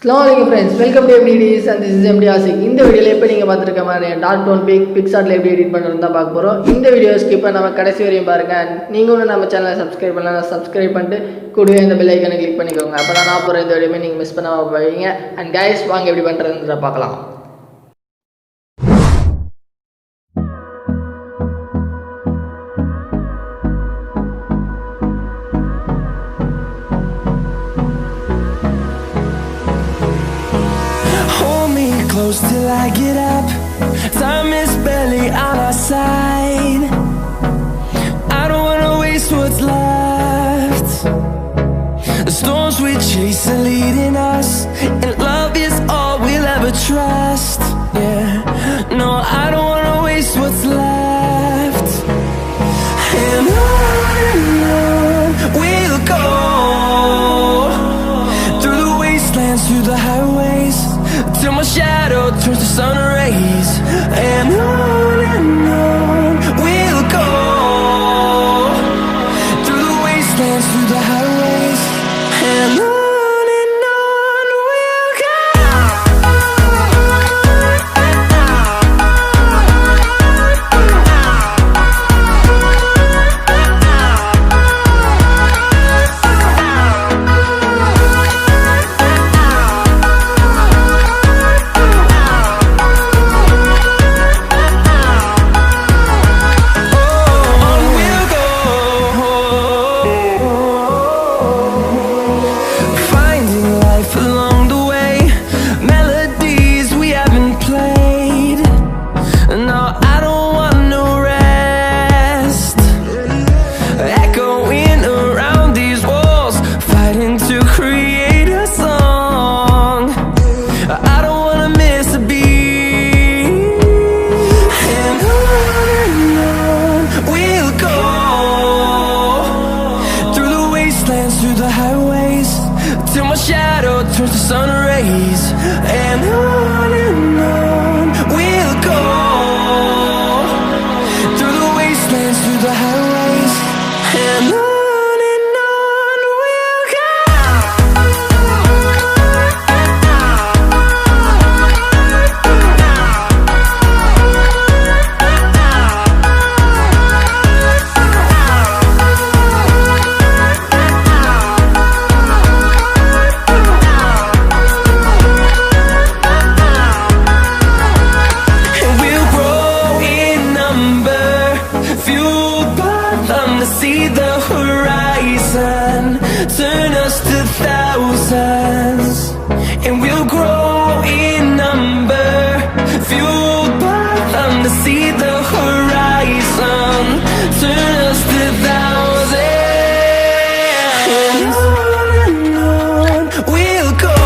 Assalamualaikum friends, welcome to ediz and this is MD Asik. இந்த வீடியோல இப்ப நீங்க பாத்துருக்க மாதிரி டார்க் டோன் பிக்சார்ட்ல எப்படி எடிட் பண்றதுன்னு தான் பார்க்க போறோம். இந்த வீடியோ ஸ்கிப் பண்ணாம கடைசி வரையும் பாருங்க. நீங்க இன்னும் நம்ம சேனலை சப்ஸ்கிரைப் பண்ணலனா சப்ஸ்கிரைப் பண்ணிட்டு கூடவே இந்த பெல் ஐகானை கிளிக் பண்ணிக்கோங்க. அப்பதான் நான் போற இந்த வீடியோவை நீங்க மிஸ் பண்ணாம பாப்பீங்க. And guys, வாங்க எப்படி பண்றதுன்னு பார்க்கலாம். Close till I get up. Time is barely on our side. I don't wanna waste what's left. The storms we chase are leading us, and love is all we'll ever trust. Yeah, no, I don't wanna waste what's left. And on we'll go, through the wastelands, through the highways, till my shadow turns to sun rays. And on we'll go, through the wastelands, through the highways. And on we'll go. Through the highways, till my shadow turns to sun rays. And on we'll go, through the wastelands, through the highways. And on we'll go. See the horizon, turn us to thousands, and we'll grow in number, fueled by them to see the horizon, turn us to thousands. And on we'll go.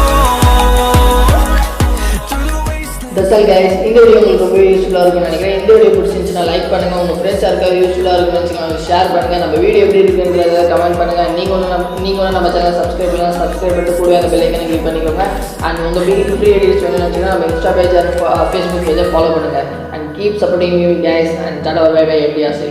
That's all guys. இந்த video உங்களுக்கு ரொம்ப யூஸ்ஃபுல்லா இருக்கும்னு நினைக்கிறேன். இந்த video பிடிச்சிருந்துச்சுனா like பண்ணுங்க, உங்க friends யாருக்காவது யூஸ்ஃபுல்லா இருக்குன்னு நினைச்சீங்கன்னா ஷேர் பண்ணுங்க. நம்ம வீடியோ எப்படி இருக்குன்றத கமெண்ட் பண்ணுங்க. நீங்க ஒண்ணு நம்ம சேனலை சப்ஸ்கிரைப் பண்ணலாம், சப்ஸ்கிரைப் பண்ணிட்டு கூட அந்த பெல் ஐகானை கிளிக் பண்ணிக்கோங்க. அண்ட் உங்க வீடியோ ஃப்ரீ எடிட்ஸ் வேணும்னு நினைச்சீங்கன்னா நம்ம இன்ஸ்டா பேஜ் அண்ட் Facebook பேஜை ஃபாலோ பண்ணுங்க. And keep supporting me guys and tada bye bye everybody.